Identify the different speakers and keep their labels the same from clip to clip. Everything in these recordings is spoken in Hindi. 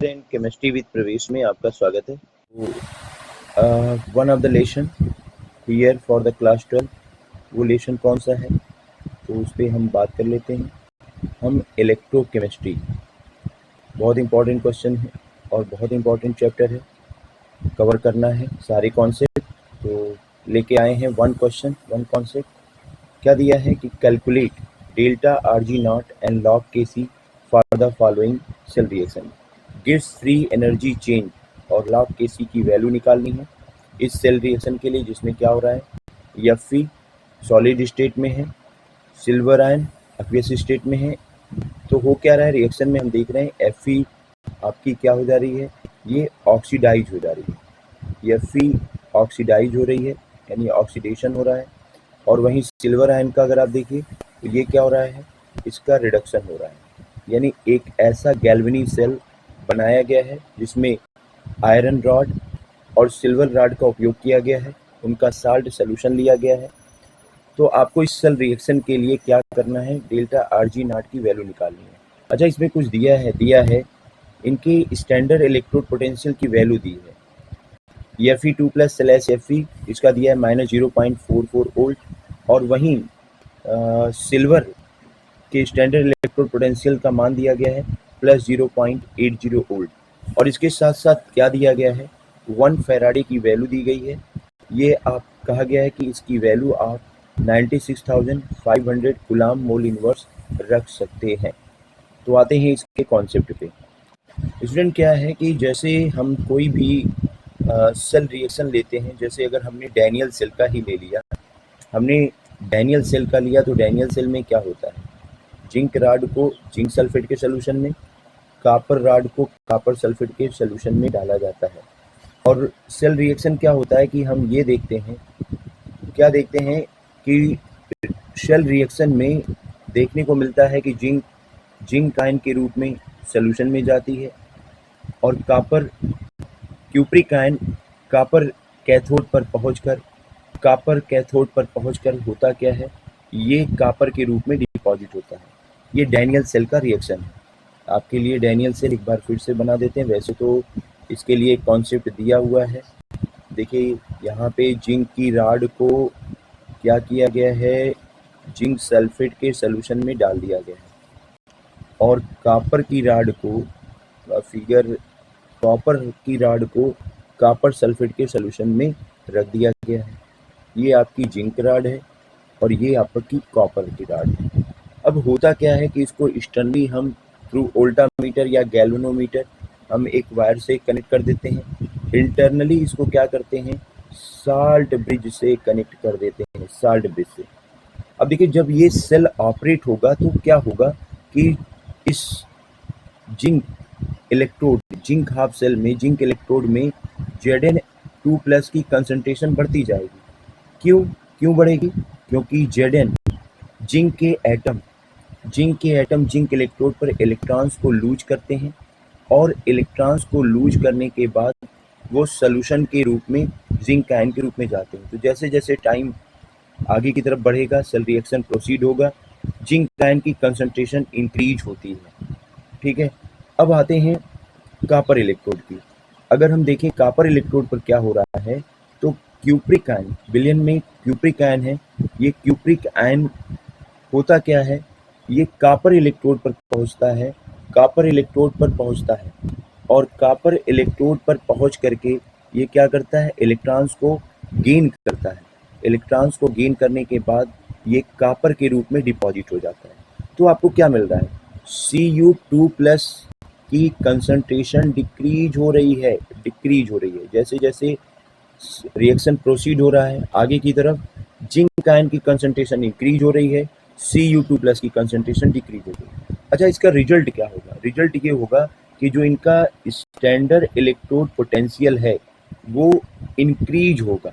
Speaker 1: इन केमिस्ट्री विद प्रवेश में आपका स्वागत है। One of the lesson here for the class 12, वो लेसन कौन सा है तो उस पर हम बात कर लेते हैं। हम इलेक्ट्रोकेमिस्ट्री, बहुत इंपॉर्टेंट क्वेश्चन है और बहुत इंपॉर्टेंट चैप्टर है, कवर करना है सारे कॉन्सेप्ट। तो लेके आए हैं वन क्वेश्चन, वन कॉन्सेप्ट। क्या दिया है कि calculate delta RG not and log KC for the following cell reaction, gives free energy change और लॉग KC की वैल्यू निकालनी है इस सेल रिएक्शन के लिए, जिसमें क्या हो रहा है, Fe सॉलिड स्टेट में है, सिल्वर आयन एक्वियस स्टेट में है। तो हो क्या रहा है रिएक्शन में, हम देख रहे हैं Fe आपकी क्या हो जा रही है, ये ऑक्सीडाइज हो जा रही है। Fe ऑक्सीडाइज हो रही है यानी ऑक्सीडेशन हो रहा है। और वहीं सिल्वर आयन का अगर आप देखिए तो ये क्या हो रहा है, इसका रिडक्शन हो रहा है। यानी एक ऐसा गैल्वेनिक सेल बनाया गया है जिसमें आयरन रॉड और सिल्वर रॉड का उपयोग किया गया है, उनका साल्ट सोल्यूशन लिया गया है। तो आपको इस सेल रिएक्शन के लिए क्या करना है, डेल्टा RG नॉट की वैल्यू निकालनी है। अच्छा, इसमें कुछ दिया है इनकी स्टैंडर्ड इलेक्ट्रोड पोटेंशियल की वैल्यू दी है। Fe2+/Fe इसका दिया है -0.44 वोल्ट, और वहीं सिल्वर के स्टैंडर्ड इलेक्ट्रोड पोटेंशियल का मान दिया गया है +0.80 वोल्ट। और इसके साथ साथ क्या दिया गया है, 1 फैराडे की वैल्यू दी गई है। ये आप कहा गया है कि इसकी वैल्यू आप 96,500 कूलाम मोल इनवर्स रख सकते हैं। तो आते हैं इसके कॉन्सेप्ट पे। स्टूडेंट, क्या है कि जैसे हम कोई भी सेल रिएक्शन लेते हैं, जैसे अगर हमने डैनियल सेल का ही ले लिया, हमने डैनियल सेल का लिया, तो डैनियल सेल में क्या होता है, जिंक राड को जिंक सल्फेट के सोल्यूशन में, कॉपर राड को कॉपर सल्फेट के सोल्यूशन में डाला जाता है। और सेल रिएक्शन क्या होता है कि हम ये देखते हैं, क्या देखते हैं कि सेल रिएक्शन में देखने को मिलता है कि जिंक आयन के रूप में सोल्यूशन में जाती है, और copper cupric ion copper cathode पर पहुंचकर होता क्या है, ये कॉपर के रूप में डिपॉजिट होता है। ये डैनियल सेल का रिएक्शन है। आपके लिए डैनियल सेल एक बार फिर से बना देते हैं। वैसे तो इसके लिए एक कॉन्सेप्ट दिया हुआ है, देखिए यहाँ पे जिंक की राड को क्या किया गया है, जिंक सल्फेट के सोल्यूशन में डाल दिया गया है, और कॉपर की राड को कॉपर सल्फेट के सोल्यूशन में रख दिया गया है। ये आपकी जिंक राड है और ये आपकी कॉपर की राड है। अब होता क्या है कि इसको एक्सटर्नली हम थ्रू वोल्टामीटर या गैल्वेनोमीटर हम एक वायर से कनेक्ट कर देते हैं। इंटरनली इसको क्या करते हैं, साल्ट ब्रिज से कनेक्ट कर देते हैं, साल्ट ब्रिज से। अब देखिए, जब ये सेल ऑपरेट होगा तो क्या होगा कि इस जिंक हाफ सेल में, जिंक इलेक्ट्रोड में Zn2+ की कंसंट्रेशन बढ़ती जाएगी। क्यों बढ़ेगी, क्योंकि Zn जिंक के एटम जिंक इलेक्ट्रोड पर इलेक्ट्रॉन्स को लूज करते हैं, और इलेक्ट्रॉन्स को लूज करने के बाद वो सोल्यूशन के रूप में जिंक आयन के रूप में जाते हैं। तो जैसे जैसे टाइम आगे की तरफ बढ़ेगा, सेल रिएक्शन प्रोसीड होगा, जिंक आयन की कंसंट्रेशन इंक्रीज होती है। ठीक है, अब आते हैं कॉपर इलेक्ट्रोड की। अगर हम देखें कॉपर इलेक्ट्रोड पर क्या हो रहा है, तो क्यूप्रिक आयन, विलयन में क्यूप्रिक आयन है, ये क्यूप्रिक आयन होता क्या है, ये कॉपर इलेक्ट्रोड पर पहुंचता है, और कॉपर इलेक्ट्रोड पर पहुंच करके ये क्या करता है, इलेक्ट्रॉन्स को गेन करता है। इलेक्ट्रॉन्स को गेन करने के बाद ये कॉपर के रूप में डिपॉजिट हो जाता है। तो आपको क्या मिल रहा है, Cu2+ की कंसंट्रेशन डिक्रीज हो रही है। जैसे जैसे रिएक्शन प्रोसीड हो रहा है आगे की तरफ, जिंक आयन की कंसंट्रेशन इंक्रीज हो रही है, Cu2+ की कंसंट्रेशन डिक्रीज हो रही है। अच्छा, इसका रिजल्ट क्या होगा, रिजल्ट ये होगा कि जो इनका स्टैंडर्ड इलेक्ट्रोड पोटेंशियल है वो इंक्रीज होगा,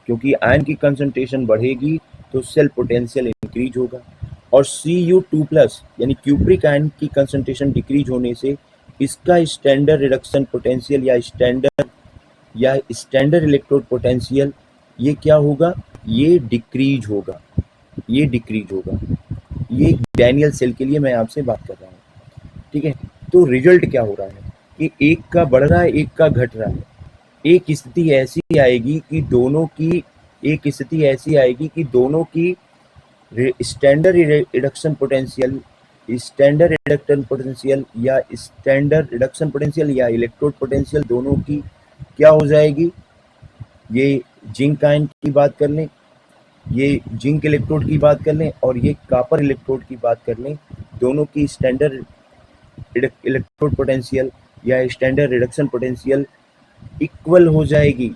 Speaker 1: क्योंकि आयन की कंसंट्रेशन बढ़ेगी तो सेल पोटेंशियल इंक्रीज होगा। और Cu2+ यानी क्यूप्रिक आयन की कंसंट्रेशन डिक्रीज होने से इसका स्टैंडर्ड रिडक्शन पोटेंशियल या स्टैंडर्ड इलेक्ट्रोड पोटेंशियल ये क्या होगा, ये डिक्रीज होगा। ये डैनियल सेल के लिए मैं आपसे बात कर रहा हूँ। ठीक है, तो रिजल्ट क्या हो रहा है, कि एक का बढ़ रहा है, एक का घट रहा है। एक स्थिति ऐसी आएगी कि दोनों की स्टैंडर्ड रिडक्शन पोटेंशियल या इलेक्ट्रोड पोटेंशियल दोनों की क्या हो जाएगी। ये जिंक आयन की बात कर लें, ये जिंक इलेक्ट्रोड की बात कर लें और ये कॉपर इलेक्ट्रोड की बात कर लें, दोनों की स्टैंडर्ड इलेक्ट्रोड पोटेंशियल या स्टैंडर्ड रिडक्शन पोटेंशियल इक्वल हो जाएगी।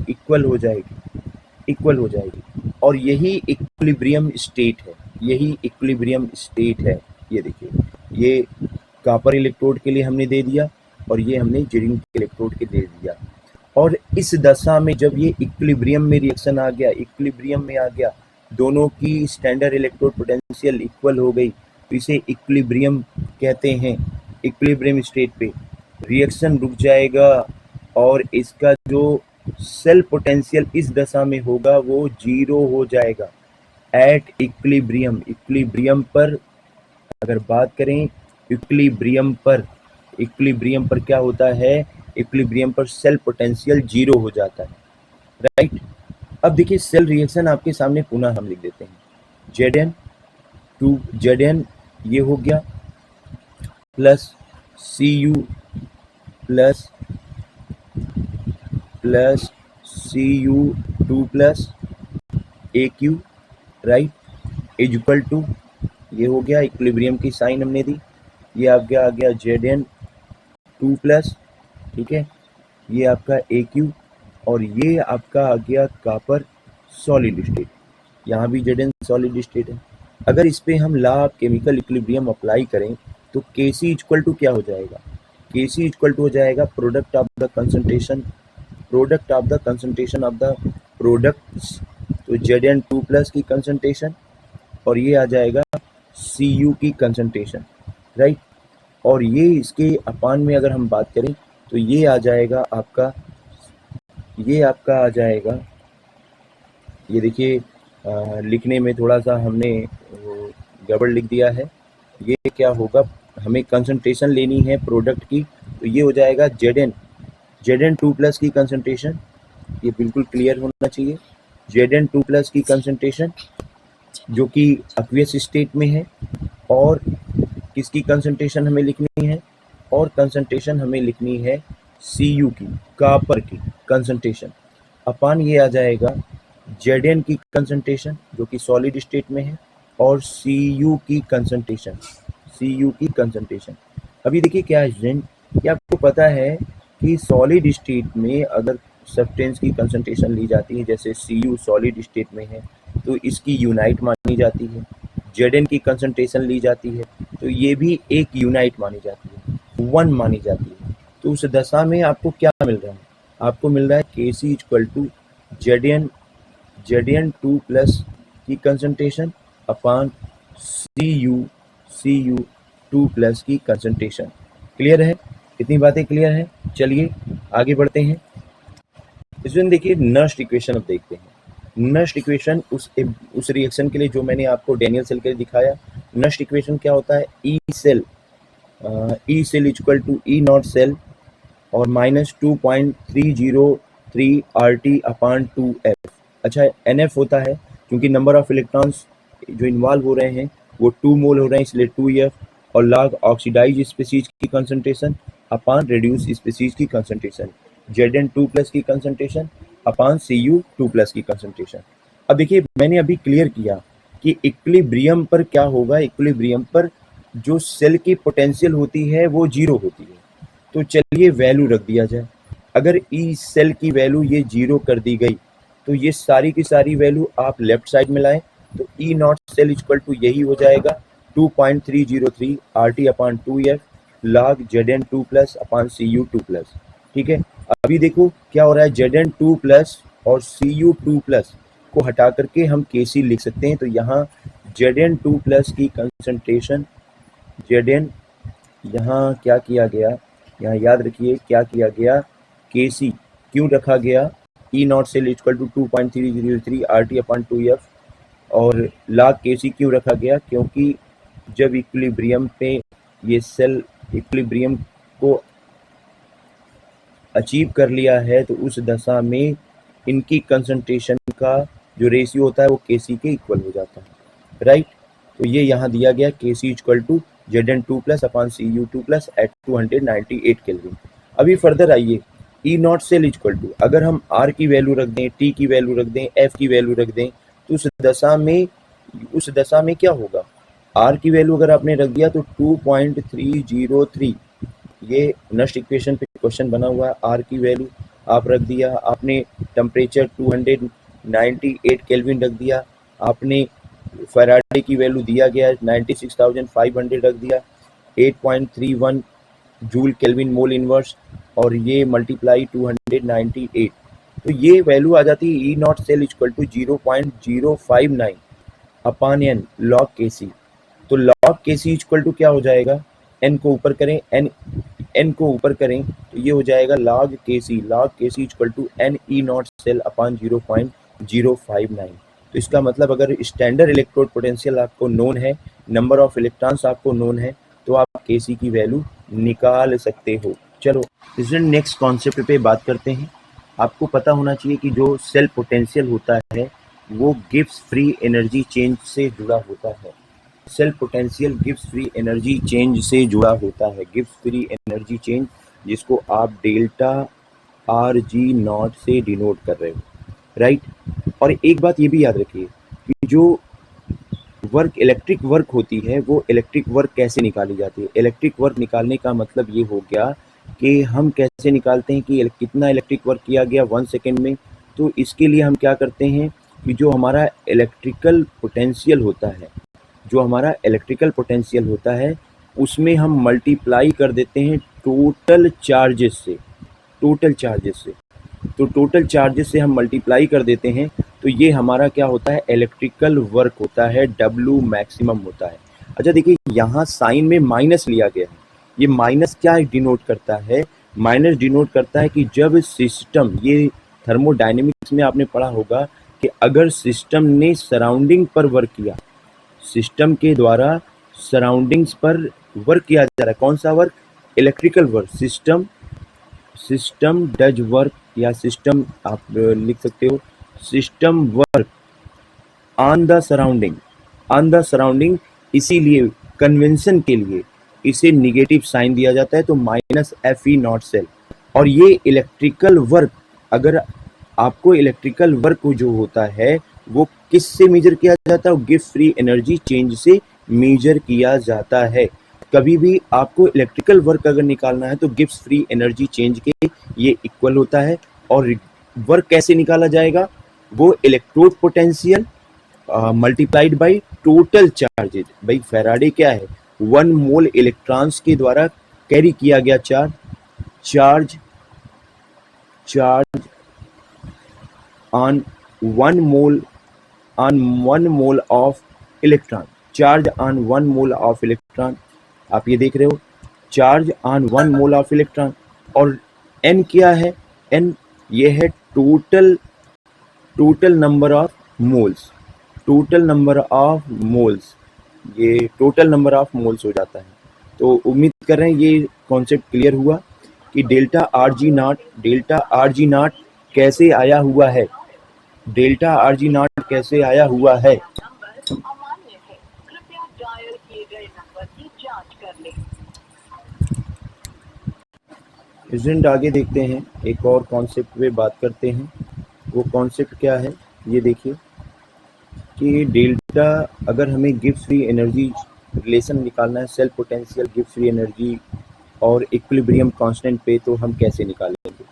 Speaker 1: और यही इक्विलिब्रियम स्टेट है। ये देखिए, ये कॉपर इलेक्ट्रोड के लिए हमने दे दिया और ये हमने जिंक इलेक्ट्रोड के दे दिया। और इस दशा में जब ये इक्विलिब्रियम में रिएक्शन आ गया, दोनों की स्टैंडर्ड इलेक्ट्रोड पोटेंशियल इक्वल हो गई, तो इसे इक्विलिब्रियम कहते हैं। इक्विलिब्रियम स्टेट पे रिएक्शन रुक जाएगा और इसका जो सेल पोटेंशियल इस दशा में होगा वो 0 हो जाएगा। एट इक्विलिब्रियम पर अगर बात करें, इक्विलिब्रियम पर क्या होता है, इक्विलिब्रियम पर सेल पोटेंशियल 0 हो जाता है, राइट। अब देखिए सेल रिएक्शन आपके सामने पुनः हम लिख देते हैं। Zn ये हो गया plus Cu plus Cu2 plus Aq, right, is equal to, ये हो गया इक्विलिब्रियम की साइन हमने दी, ये आ गया Zn2 प्लस, ठीक है, ये आपका Aq और ये आपका आ गया कॉपर सॉलिड स्टेट। यहाँ भी Zn सॉलिड स्टेट है। अगर इस पे हम law of chemical equilibrium apply करें तो Kc इक्वल टू क्या हो जाएगा, Kc इक्वल टू हो जाएगा product of the concentration of the products, तो Zn2 प्लस की कंसंट्रेशन और ये आ जाएगा Cu की कंसंट्रेशन, राइट। और ये इसके अपान में अगर हम बात करें तो ये आ जाएगा आपका आ जाएगा, ये देखिए लिखने में थोड़ा सा हमने गड़बड़ लिख दिया है। ये क्या होगा, हमें कंसंट्रेशन लेनी है प्रोडक्ट की, तो ये हो जाएगा Zn2 प्लस की कंसंट्रेशन, ये बिल्कुल क्लियर होना चाहिए। Zn2 प्लस की कंसंट्रेशन जो कि एक्वियस स्टेट में है, और किसकी कंसंट्रेशन हमें लिखनी है, और कंसंट्रेशन हमें लिखनी है Cu की, कॉपर की कंसंट्रेशन, अपान ये आ जाएगा Zn की कंसंट्रेशन जो कि सॉलिड स्टेट में है और Cu की कंसंट्रेशन। अभी देखिए क्या है स्टूडेंट, क्या आपको पता है कि सॉलिड स्टेट में अगर सब्सटेंस की कंसंट्रेशन ली जाती है, जैसे Cu सॉलिड स्टेट में है तो इसकी यूनाइट मानी जाती है, Zn की कंसंट्रेशन ली जाती है तो ये भी एक यूनाइट मानी जाती है, 1 मानी जाती है। तो उस दशा में आपको क्या मिल रहा है, आपको मिल रहा है Kc equal to Zn2 plus की कंसंट्रेशन अपान Cu2 प्लस की कंसंट्रेशन। क्लियर है, इतनी बातें क्लियर है। चलिए आगे बढ़ते हैं। इसमें देखिए नर्स्ट इक्वेशन अब देखते हैं। नर्स्ट इक्वेशन उस रिएक्शन के लिए जो मैंने आपको डैनियल सेल के लिए दिखाया, नर्स्ट इक्वेशन क्या होता है, E cell equal to E not cell और माइनस 2.303 RT अपान 2F। अच्छा, NF होता है क्योंकि नंबर ऑफ इलेक्ट्रॉन्स जो इन्वॉल्व हो रहे हैं वो 2 मोल हो रहे हैं, इसलिए 2F, और लॉग ऑक्सीडाइज स्पीसीज की कंसंट्रेशन अपान रिड्यूस स्पीसीज की कंसंट्रेशन, Zn2 प्लस की कंसंट्रेशन अपान Cu2 प्लस की कंसंट्रेशन। अब देखिए मैंने अभी क्लियर किया कि इक्विलिब्रियम पर क्या होगा, इक्विलिब्रियम पर जो सेल की पोटेंशियल होती है वो 0 होती है। तो चलिए वैल्यू रख दिया जाए। अगर ई सेल की वैल्यू ये 0 कर दी गई तो ये सारी की सारी वैल्यू आप लेफ्ट साइड में लाएं, तो ई नॉट सेल इक्वल टू यही हो जाएगा 2.303 RT अपान 2F log Zn2 प्लस अपान Cu2 प्लस। ठीक है, अभी देखो क्या हो रहा है, Zn2 प्लस और Cu2 प्लस को हटा करके हम Kc लिख सकते हैं। तो यहाँ Zn2 प्लस की कंसंट्रेशन, Zn यहाँ क्या किया गया, यहाँ याद रखिए क्या किया गया, Kc क्यों रखा गया, E not cell equal to 2.303 RT upon 2F और log Kc क्यों रखा गया, क्योंकि जब इक्विलिब्रियम पे ये सेल इक्विलिब्रियम को अचीव कर लिया है तो उस दशा में इनकी कंसंट्रेशन का जो रेशियो होता है वो Kc के इक्वल हो जाता है, राइट। तो ये यहाँ दिया गया Kc equal to Zn2 plus upon Cu2 plus at 298 kelvin. अभी फर्दर आइए, E not cell equal to, अगर हम R की वैल्यू रख दें, T की वैल्यू रख दें, F की वैल्यू रख दें, तो उस दशा में क्या होगा, R की वैल्यू अगर आपने रख दिया तो 2.303, ये नस्ट इक्वेशन पे क्वेश्चन बना हुआ है। R की वैल्यू आप रख दिया, आपने टेम्परेचर 298 केल्विन रख दिया, आपने फैराडे की वैल्यू दिया गया 96,500 रख दिया, 8.31 जूल केल्विन मोल इनवर्स, और ये मल्टीप्लाई 298, तो ये वैल्यू आ जाती है E not cell equal to 0.059 upon n log Kc। तो लॉग Kc इक्वल टू क्या हो जाएगा, n को ऊपर करें, n को ऊपर करें तो ये हो जाएगा log Kc equal to n E not cell upon 0.059। तो इसका मतलब अगर स्टैंडर्ड इलेक्ट्रोड पोटेंशियल आपको नोन है, नंबर ऑफ इलेक्ट्रॉन्स आपको नोन है, तो आप Kc की वैल्यू निकाल सकते हो। चलो स्टूडेंट नेक्स्ट कॉन्सेप्ट पे बात करते हैं। आपको पता होना चाहिए कि जो सेल पोटेंशियल होता है वो गिब्स फ्री एनर्जी चेंज से जुड़ा होता है। Cell potential Gibbs free energy change से जुड़ा होता है, गिब्स फ्री एनर्जी चेंज, जिसको आप डेल्टा आर जी नॉट से डिनोट कर रहे हो, राइट। और एक बात ये भी याद रखिए कि जो वर्क इलेक्ट्रिक वर्क होती है वो इलेक्ट्रिक वर्क कैसे निकाली जाती है। इलेक्ट्रिक वर्क निकालने का मतलब ये हो गया कि हम कैसे निकालते हैं कि कितना इलेक्ट्रिक वर्क किया गया 1 सेकेंड में। तो इसके लिए हम क्या करते हैं कि जो हमारा इलेक्ट्रिकल पोटेंशियल होता है उसमें हम मल्टीप्लाई कर देते हैं टोटल चार्जेस से। तो टोटल चार्जेस से हम मल्टीप्लाई कर देते हैं तो ये हमारा क्या होता है, इलेक्ट्रिकल वर्क होता है, W मैक्सिमम होता है। अच्छा देखिए यहाँ साइन में माइनस लिया गया है, ये माइनस क्या डिनोट करता है, माइनस डिनोट करता है कि जब सिस्टम, ये थर्मोडायनेमिक्स में आपने पढ़ा होगा कि अगर सिस्टम ने सराउंडिंग पर वर्क किया, सिस्टम के द्वारा सराउंडिंग्स पर वर्क किया जा रहा है, कौन सा work, electrical work, system does work, या सिस्टम आप लिख सकते हो system work on the surrounding. इसीलिए कन्वेंशन के लिए इसे निगेटिव साइन दिया जाता है, तो minus F E not cell. और ये इलेक्ट्रिकल वर्क, अगर आपको इलेक्ट्रिकल वर्क जो होता है वो किससे मेजर किया जाता है, गिब्स फ्री एनर्जी चेंज से मेजर किया जाता है। कभी भी आपको इलेक्ट्रिकल वर्क अगर निकालना है तो गिब्स फ्री एनर्जी चेंज के ये इक्वल होता है। और वर्क कैसे निकाला जाएगा, वो electrode potential multiplied by total charges. भाई फैराडे क्या है, 1 मोल इलेक्ट्रॉन्स के द्वारा कैरी किया गया charge on 1 mole of electron, charge on 1 mole of electron. आप ये देख रहे हो, charge on 1 mole of electron. और n क्या है, n ये है टोटल नंबर ऑफ मोल्स, ये टोटल नंबर ऑफ मोल्स हो जाता है। तो उम्मीद कर रहे हैं ये कॉन्सेप्ट क्लियर हुआ कि डेल्टा आर जी नॉट कैसे आया हुआ है, स्टूडेंट आगे देखते हैं, एक और कॉन्सेप्ट पे बात करते हैं। वो कॉन्सेप्ट क्या है, ये देखिए कि डेल्टा, अगर हमें गिब्स फ्री एनर्जी रिलेशन निकालना है, cell potential Gibbs free energy और इक्विलिब्रियम कांस्टेंट पे, तो हम कैसे निकालेंगे।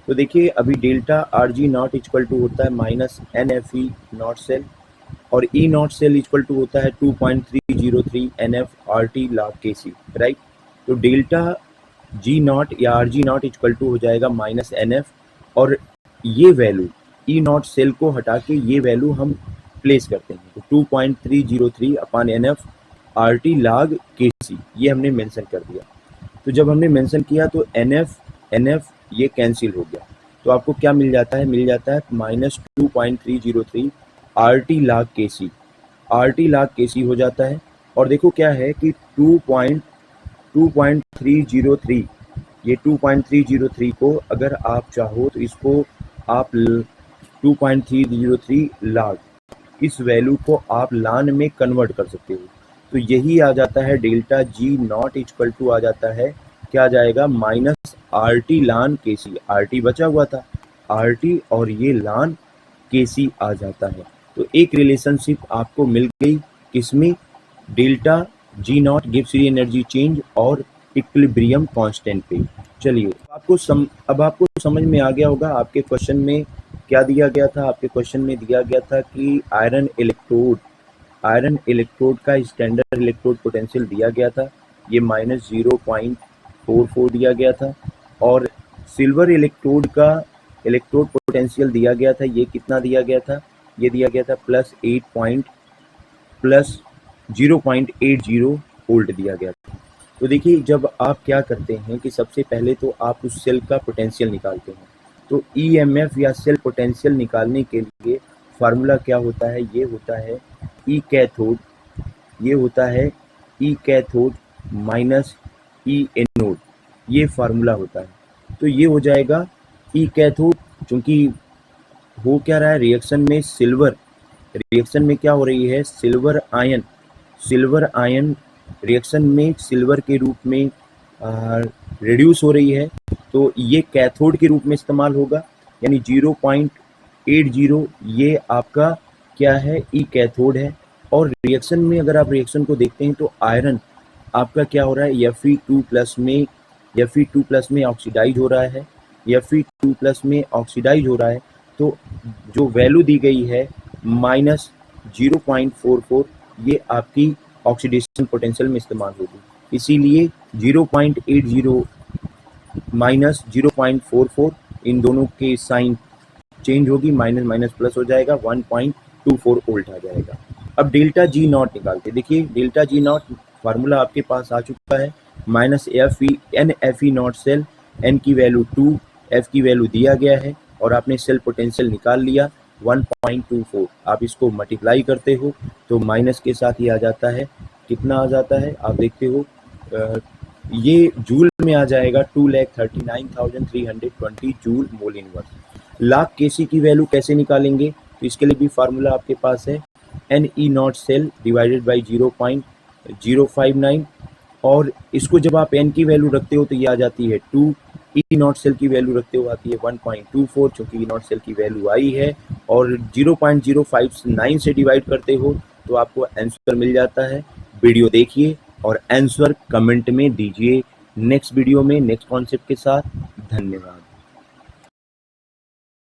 Speaker 1: तो देखिए अभी delta R G not equal to होता है minus N F E not cell, और E not cell equal to होता है 2.303 N F R T log K C, right. तो डेल्टा जी नॉट या R G not equal to हो जाएगा माइनस एन एफ, और ये वैल्यू ई नॉट सेल को हटा के ये वैल्यू हम प्लेस करते हैं, तो 2.303 upon n F R T log K C, ये हमने मेंशन कर दिया। तो जब हमने मेंशन किया तो एन एफ ये कैंसिल हो गया, तो आपको क्या मिल जाता है, minus 2.303 are T log K सी हो जाता है। और देखो क्या है कि 2.303 ये 2.303 को अगर आप चाहो तो इसको आप 2.303 लाख, इस वैल्यू को आप लान में कन्वर्ट कर सकते हो। तो यही आ जाता है delta G not equal to आ जाता है, क्या आ जाएगा, माइनस आर टी लान के सी। आर टी बचा हुआ था, आर टी और ये लान के सी आ जाता है। तो एक रिलेशनशिप आपको मिल गई, किसमें, delta G not gives free energy change और इक्विलिब्रियम कांस्टेंट पे। चलिए अब आपको समझ में आ गया होगा। आपके क्वेश्चन में क्या दिया गया था, आपके क्वेश्चन में दिया गया था कि आयरन इलेक्ट्रोड का स्टैंडर्ड इलेक्ट्रोड पोटेंशियल दिया गया था, ये -0.44 दिया गया था, और सिल्वर इलेक्ट्रोड का इलेक्ट्रोड पोटेंशियल दिया गया था, ये कितना दिया गया था, ये दिया गया था प्लस 0.80 वोल्ट दिया गया था। तो देखिए, जब आप क्या करते हैं कि सबसे पहले तो आप उस सेल का पोटेंशियल निकालते हैं। तो ईएमएफ या सेल पोटेंशियल निकालने के लिए फार्मूला क्या होता है, ये होता है ई कैथोड माइनस ई एनोड, ये फार्मूला होता है। तो ये हो जाएगा ई कैथोड, चूंकि हो क्या रहा है रिएक्शन में क्या हो रही है, सिल्वर आयन रिएक्शन में सिल्वर के रूप में रिड्यूस हो रही है, तो ये कैथोड के रूप में इस्तेमाल होगा, यानी 0.80 ये आपका क्या है, ई कैथोड है। और रिएक्शन में अगर आप रिएक्शन को देखते हैं तो आयरन आपका क्या हो रहा है, Fe2+ में ऑक्सीडाइज हो रहा है, Fe2+ में ऑक्सीडाइज हो रहा है। तो जो वैल्यू दी गई है -0.44, ये आपकी ऑक्सीडेशन पोटेंशियल में इस्तेमाल होगी, इसीलिए 0.80 माइनस 0.44, इन दोनों के साइन चेंज होगी, माइनस माइनस प्लस हो जाएगा, 1.24 वोल्ट आ जाएगा। अब डेल्टा जी नॉट निकालते, देखिए डेल्टा जी नॉट फार्मूला आपके पास आ चुका है, -Fe नॉट सेल, n की वैल्यू 2, f की वैल्यू दिया गया है, और आपने सेल पोटेंशियल निकाल लिया 1.24। आप इसको मल्टीप्लाई करते हो तो माइनस के साथ ही आ जाता है, कितना आ जाता है आप देखते हो, ये जूल में आ जाएगा 2,39,320 जूल मोल इनवर्स। लाख केसी की वैल्यू कैसे निकालेंगे, तो इसके लिए भी फार्मूला आपके पास है, NE not cell divided by 0.059, और इसको जब आप n की वैल्यू रखते हो तो ये आ जाती है 2, ई नॉट सेल की वैल्यू रखते हो आती है 1.24, चूँकि ई नॉट सेल की वैल्यू आई है, और 0.059 से डिवाइड करते हो तो आपको आंसर मिल जाता है। वीडियो देखिए और आंसर कमेंट में दीजिए। नेक्स्ट वीडियो में नेक्स्ट कॉन्सेप्ट के साथ, धन्यवाद।